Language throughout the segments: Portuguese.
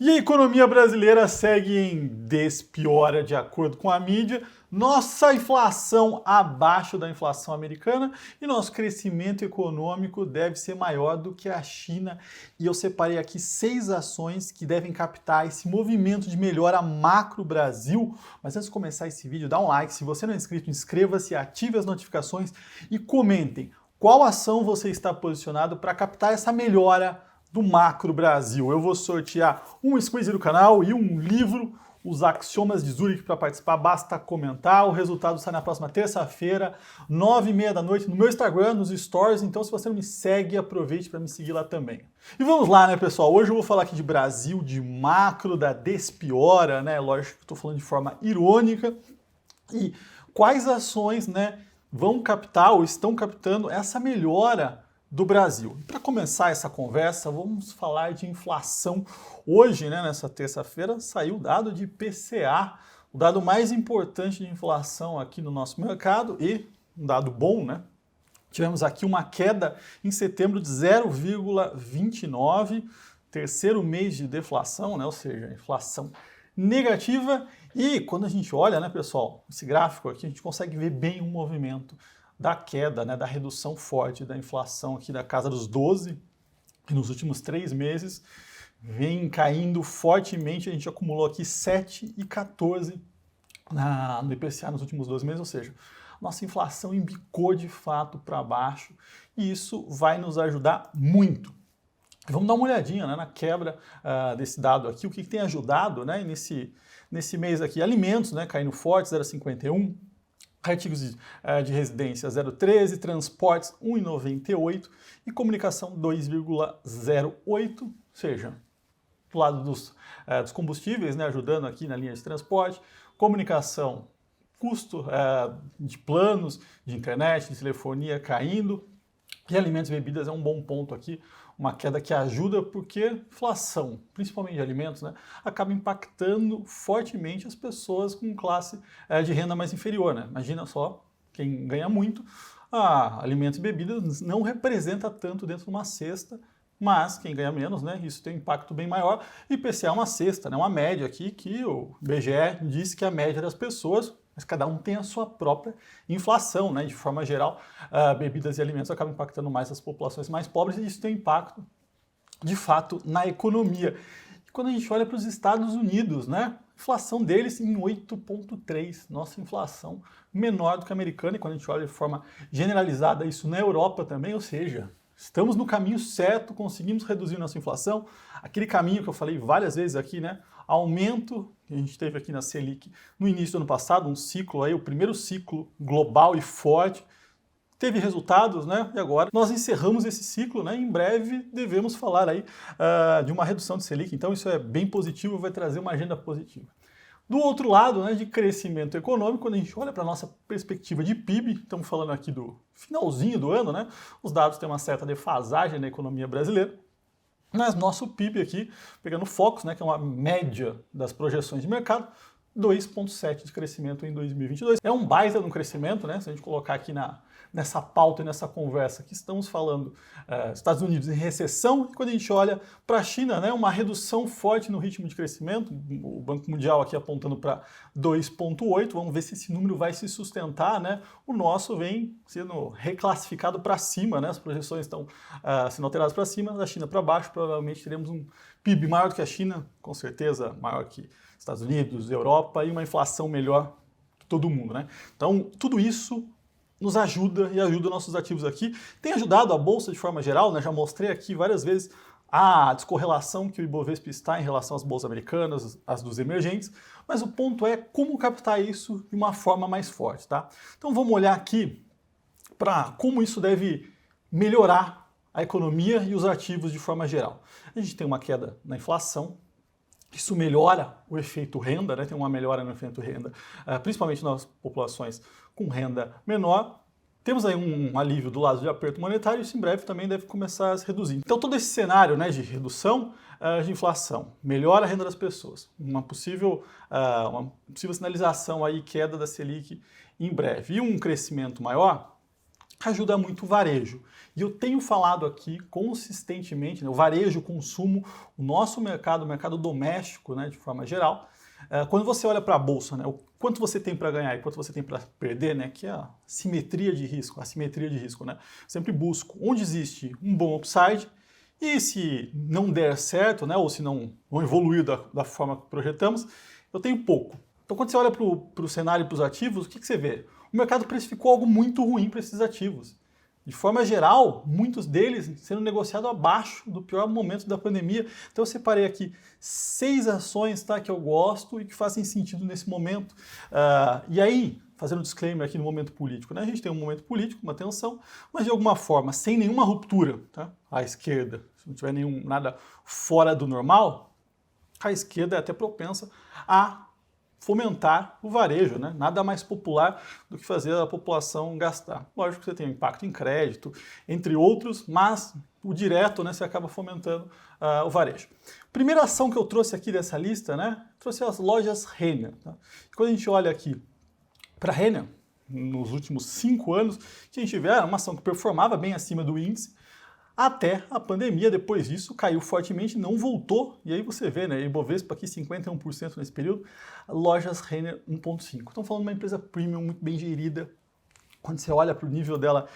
E a economia brasileira segue em despiora de acordo com a mídia, nossa inflação abaixo da inflação americana e nosso crescimento econômico deve ser maior do que a China. E eu separei aqui 6 ações que devem captar esse movimento de melhora macro Brasil. Mas antes de começar esse vídeo, dá um like. Se você não é inscrito, inscreva-se, ative as notificações e comentem qual ação você está posicionado para captar essa melhora do macro Brasil. Eu vou sortear um squeeze do canal e um livro, Os Axiomas de Zurich. Para participar, basta comentar. O resultado sai na próxima terça-feira, 9h30 da noite, no meu Instagram, nos stories. Então, se você não me segue, aproveite para me seguir lá também. E vamos lá, né, pessoal? Hoje eu vou falar aqui de Brasil, de macro, da despiora, né? Lógico que eu estou falando de forma irônica. E quais ações, né, vão captar ou estão captando essa melhora do Brasil. Para começar essa conversa, vamos falar de inflação. Hoje, né, nessa terça-feira, saiu o dado de IPCA, o dado mais importante de inflação aqui no nosso mercado e um dado bom, né? Tivemos aqui uma queda em setembro de 0,29, terceiro mês de deflação, né? Ou seja, inflação negativa. E quando a gente olha, né, pessoal, esse gráfico aqui, a gente consegue ver bem o movimento da queda, né, da redução forte da inflação aqui da casa dos 12, que nos últimos 3 meses vem caindo fortemente. A gente acumulou aqui 7 e 14 no IPCA nos últimos 12 meses, ou seja, nossa inflação embicou de fato para baixo e isso vai nos ajudar muito. Vamos dar uma olhadinha, né, na quebra desse dado aqui, o que tem ajudado, né, nesse mês aqui. Alimentos, né, caindo forte, 0,51, artigos de residência 0,13, transportes 1,98 e comunicação 2,08, ou seja, do lado dos combustíveis, né, ajudando aqui na linha de transporte, comunicação, custo de planos de internet, de telefonia caindo, e alimentos e bebidas é um bom ponto aqui, uma queda que ajuda porque inflação, principalmente de alimentos, né, acaba impactando fortemente as pessoas com classe de renda mais inferior, né? Imagina só, quem ganha muito, alimentos e bebidas não representa tanto dentro de uma cesta, mas quem ganha menos, né, isso tem um impacto bem maior. E IPCA é uma cesta, né, uma média aqui que o IBGE disse que é a média das pessoas, mas cada um tem a sua própria inflação, né? De forma geral, bebidas e alimentos acabam impactando mais as populações mais pobres e isso tem impacto, de fato, na economia. E quando a gente olha para os Estados Unidos, né? A inflação deles em 8,3, nossa inflação menor do que a americana, e quando a gente olha de forma generalizada isso na Europa também, ou seja, estamos no caminho certo, conseguimos reduzir nossa inflação, aquele caminho que eu falei várias vezes aqui, né? Aumento que a gente teve aqui na Selic no início do ano passado, um ciclo aí, o primeiro ciclo global e forte, teve resultados, né? E agora nós encerramos esse ciclo, né? Em breve devemos falar aí de uma redução de Selic, então isso é bem positivo, vai trazer uma agenda positiva. Do outro lado, né, de crescimento econômico, quando a gente olha para a nossa perspectiva de PIB, estamos falando aqui do finalzinho do ano, né? Os dados têm uma certa defasagem na economia brasileira. Mas nosso PIB aqui, pegando Focus, né, que é uma média das projeções de mercado, 2,7% de crescimento em 2022. É um baita no crescimento, né? Se a gente colocar aqui nessa pauta e nessa conversa que estamos falando, Estados Unidos em recessão, e quando a gente olha para a China, né, uma redução forte no ritmo de crescimento, o Banco Mundial aqui apontando para 2,8%, vamos ver se esse número vai se sustentar, né? O nosso vem sendo reclassificado para cima, né? As projeções estão sendo alteradas para cima, da China para baixo, provavelmente teremos um PIB maior do que a China, com certeza maior que Estados Unidos, Europa, e uma inflação melhor que todo mundo, né? Então, tudo isso nos ajuda e ajuda nossos ativos aqui. Tem ajudado a Bolsa de forma geral, né? Já mostrei aqui várias vezes a descorrelação que o Ibovespa está em relação às bolsas americanas, às dos emergentes, mas o ponto é como captar isso de uma forma mais forte, tá? Então vamos olhar aqui para como isso deve melhorar a economia e os ativos de forma geral. A gente tem uma queda na inflação, isso melhora o efeito renda, né? Tem uma melhora no efeito renda, principalmente nas populações com renda menor. Temos aí um alívio do lado de aperto monetário e isso em breve também deve começar a se reduzir. Então todo esse cenário, né, de redução de inflação, melhora a renda das pessoas, uma possível sinalização aí, queda da Selic em breve e um crescimento maior, ajuda muito o varejo. E eu tenho falado aqui consistentemente, né, o varejo, o consumo, o nosso mercado, o mercado doméstico, né, de forma geral, quando você olha para a bolsa, né, o quanto você tem para ganhar e quanto você tem para perder, né, que é a simetria de risco, né, sempre busco onde existe um bom upside e se não der certo, né, ou se não evoluir da forma que projetamos, eu tenho pouco. Então quando você olha para o cenário e para os ativos, o que você vê? O mercado precificou algo muito ruim para esses ativos. De forma geral, muitos deles sendo negociados abaixo do pior momento da pandemia. Então eu separei aqui 6 ações, tá, que eu gosto e que fazem sentido nesse momento. E aí, fazendo um disclaimer aqui no momento político, né? A gente tem um momento político, uma tensão, mas de alguma forma, sem nenhuma ruptura, tá? À esquerda, se não tiver nada fora do normal, a esquerda é até propensa a fomentar o varejo, né? Nada mais popular do que fazer a população gastar. Lógico que você tem um impacto em crédito, entre outros, mas o direto, né, você acaba fomentando o varejo. Primeira ação que eu trouxe aqui dessa lista, né, trouxe as lojas Renner. Tá? Quando a gente olha aqui para a Renner, nos últimos 5 anos, que a gente vê uma ação que performava bem acima do índice, até a pandemia. Depois disso caiu fortemente, não voltou, e aí você vê, né, Ibovespa aqui 51% nesse período, lojas Renner 1,5%. Estamos falando de uma empresa premium muito bem gerida. Quando você olha para o nível dela,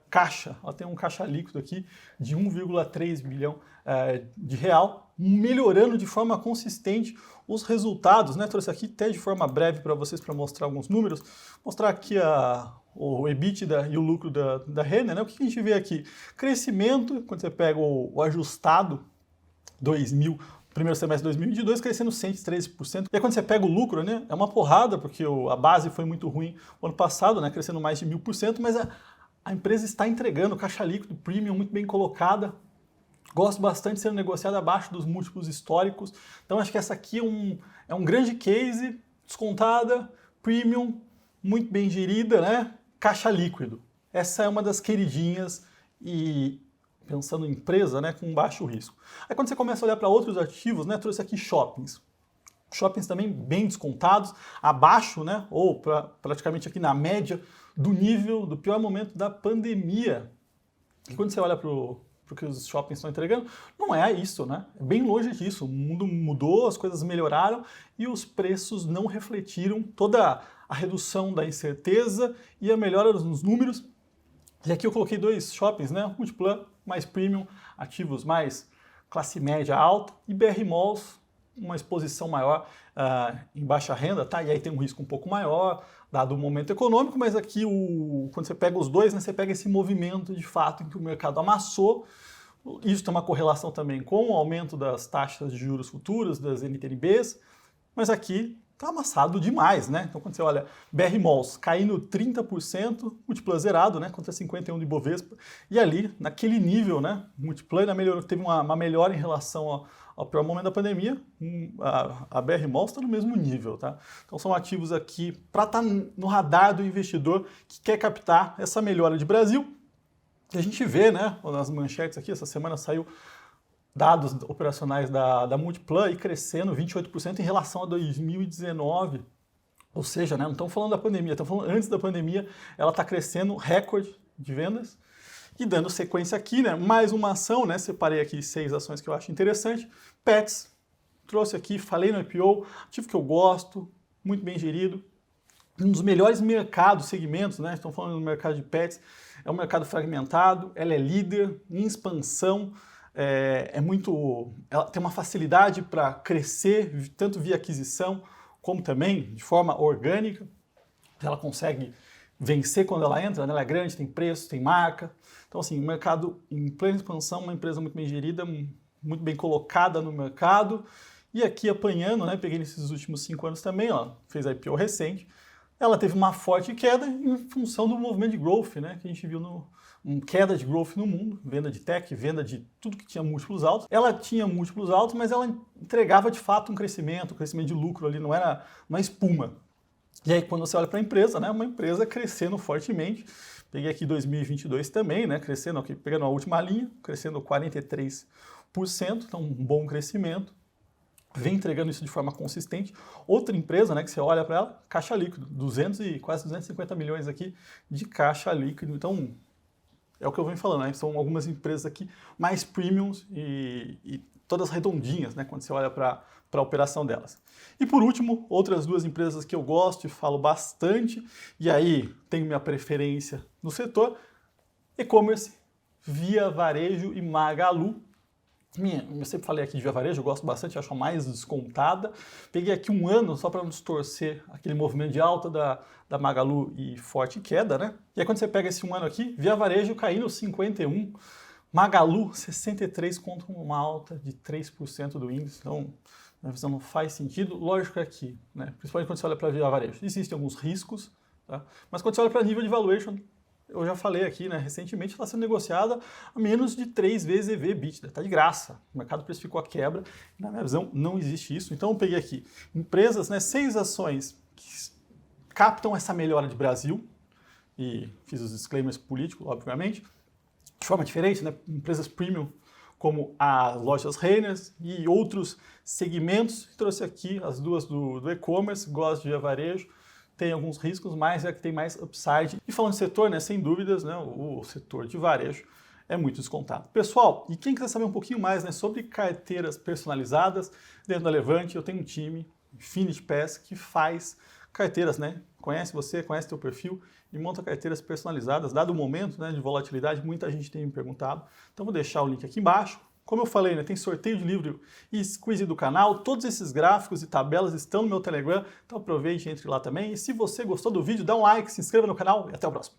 caixa, ela tem um caixa líquido aqui de 1,3 bilhão de real, melhorando de forma consistente os resultados, né? Trouxe aqui até de forma breve para vocês, para mostrar alguns números, mostrar aqui o EBITDA e o lucro da Renner, né? O que a gente vê aqui? Crescimento, quando você pega o ajustado primeiro semestre de 2022, crescendo 113%. E aí quando você pega o lucro, né, é uma porrada, porque a base foi muito ruim o ano passado, né, crescendo mais de 1000%, mas a empresa está entregando caixa líquido, premium, muito bem colocada. Gosto bastante de ser negociada abaixo dos múltiplos históricos. Então acho que essa aqui é um grande case, descontada, premium, muito bem gerida, né, caixa líquido. Essa é uma das queridinhas e pensando em empresa, né, com baixo risco. Aí quando você começa a olhar para outros ativos, né, trouxe aqui shoppings. Shoppings também bem descontados, abaixo, né, ou praticamente aqui na média do nível do pior momento da pandemia. E quando você olha para o que os shoppings estão entregando, não é isso, né? É bem longe disso. O mundo mudou, as coisas melhoraram e os preços não refletiram toda a redução da incerteza e a melhora nos números. E aqui eu coloquei 2 shoppings, né? Multiplan, mais premium, ativos mais classe média alta, e BR Malls, uma exposição maior em baixa renda, tá? E aí tem um risco um pouco maior, dado o momento econômico, mas aqui quando você pega os dois, né, você pega esse movimento de fato em que o mercado amassou. Isso tem uma correlação também com o aumento das taxas de juros futuros, das NTNBs, mas aqui está amassado demais, né? Então, quando você olha BR Malls caindo 30%, Multiplan zerado, né? Contra 51 de Ibovespa. E ali, naquele nível, né? Multiplan teve uma melhora em relação ao pior momento da pandemia. A BR Malls está no mesmo nível, tá? Então, são ativos aqui para estar no radar do investidor que quer captar essa melhora de Brasil. E a gente vê, né? Nas manchetes aqui, essa semana saiu dados operacionais da Multiplan e crescendo 28% em relação a 2019. Ou seja, né, não estamos falando da pandemia, estamos falando antes da pandemia, ela está crescendo recorde de vendas. E dando sequência aqui, né, mais uma ação, né, separei aqui 6 ações que eu acho interessante. Pets, trouxe aqui, falei no IPO, ativo que eu gosto, muito bem gerido. Um dos melhores mercados, segmentos, né, estamos falando do mercado de pets, é um mercado fragmentado, ela é líder em expansão, ela tem uma facilidade para crescer, tanto via aquisição, como também de forma orgânica. Ela consegue vencer quando ela entra, né? Ela é grande, tem preço, tem marca. Então, assim, mercado em plena expansão, uma empresa muito bem gerida, muito bem colocada no mercado. E aqui apanhando, né? Peguei nesses últimos 5 anos também, ó, fez a IPO recente. Ela teve uma forte queda em função do movimento de growth, né? Que a gente viu queda de growth no mundo, venda de tech, venda de tudo que tinha múltiplos altos. Ela tinha múltiplos altos, mas ela entregava de fato um crescimento de lucro ali, não era uma espuma. E aí quando você olha para a empresa, né, uma empresa crescendo fortemente, peguei aqui 2022 também, né, crescendo, aqui, pegando a última linha, crescendo 43%, então um bom crescimento. Vem entregando isso de forma consistente. Outra empresa, né, que você olha para ela, caixa líquido, quase 250 milhões aqui de caixa líquido. Então, É o que eu venho falando, né? São algumas empresas aqui mais premiums e todas redondinhas, né? Quando você olha para a operação delas. E por último, outras duas empresas que eu gosto e falo bastante, e aí tenho minha preferência no setor, e-commerce, Via Varejo e Magalu. Eu sempre falei aqui de Via Varejo, eu gosto bastante, acho a mais descontada. Peguei aqui um ano só para não distorcer aquele movimento de alta da Magalu e forte queda, né? E aí quando você pega esse um ano aqui, Via Varejo caindo 51, Magalu 63 contra uma alta de 3% do índice. Então, na visão não faz sentido. Lógico que aqui, né? Principalmente quando você olha para Via Varejo, existem alguns riscos, tá? Mas quando você olha para nível de valuation, eu já falei aqui, né, recentemente está sendo negociada a menos de 3 vezes EV/EBITDA, está de graça. O mercado precificou a quebra, na minha visão não existe isso. Então eu peguei aqui empresas, né, 6 ações que captam essa melhora de Brasil, e fiz os disclaimers políticos, obviamente, de forma diferente, né, empresas premium como as lojas Renner e outros segmentos. Trouxe aqui as duas do e-commerce, gosto de Via Varejo, tem alguns riscos, mas é que tem mais upside. E falando de setor, né, sem dúvidas, né, o setor de varejo é muito descontado. Pessoal, e quem quiser saber um pouquinho mais, né, sobre carteiras personalizadas dentro da Levante, eu tenho um time, Infinity Pass, que faz carteiras, né? Conhece você, conhece teu perfil e monta carteiras personalizadas. Dado o momento, né, de volatilidade, muita gente tem me perguntado. Então vou deixar o link aqui embaixo. Como eu falei, né, tem sorteio de livro e quiz do canal, todos esses gráficos e tabelas estão no meu Telegram, então aproveite e entre lá também. E se você gostou do vídeo, dá um like, se inscreva no canal e até o próximo.